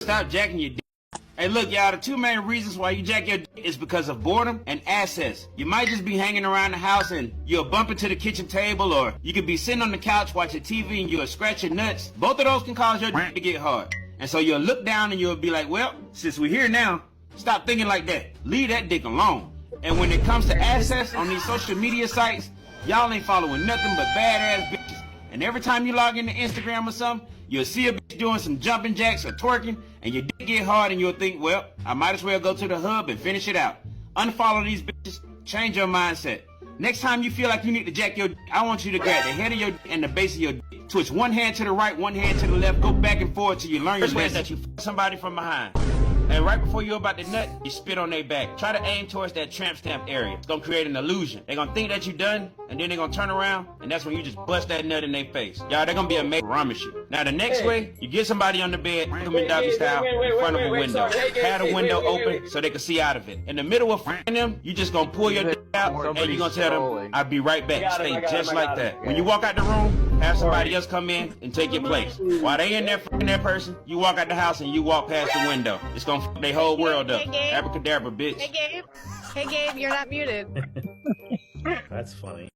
Stop jacking your dick. Hey, look, y'all, the two main reasons why you jack your dick is because of boredom and access. You might just be hanging around the house and you'll bump into the kitchen table, or you could be sitting on the couch watching TV and you'll scratch your nuts. Both of those can cause your dick to get hard. And so you'll look down and you'll be like, well, since we're here now, stop thinking like that. Leave that dick alone. And when it comes to access on these social media sites, y'all ain't following nothing but badass bitches. And every time you log into Instagram or something, you'll see a bitch doing some jumping jacks or twerking, and your dick get hard and you'll think, well, I might as well go to the hub and finish it out. Unfollow these bitches, change your mindset. Next time you feel like you need to jack your dick, I want you to grab the head of your dick and the base of your dick. Twitch one hand to the right, one hand to the left, go back and forth till you learn your lesson. That you f somebody from behind. And right before you're about to nut, you spit on their back. Try to aim towards that tramp stamp area. It's gonna create an illusion. They're gonna think that you done, and then they're gonna turn around, and that's when you just bust that nut in their face. Y'all, they're gonna be amazed, promise you. Now the next way, you get somebody on the bed, put them in doggy style, in front of a window. Have the window open so they can see out of it. In the middle of f***ing them, you just gonna pull your dick out, and you're gonna tell them, I'll be right back. Stay just like that. When you walk out the room, have somebody else come in and take your place. While they in there f***ing that person, you walk out the house and you walk past the window. It's gonna f*** their whole world up. Hey, Abracadabra, bitch. Hey Gabe, you're not muted. That's funny.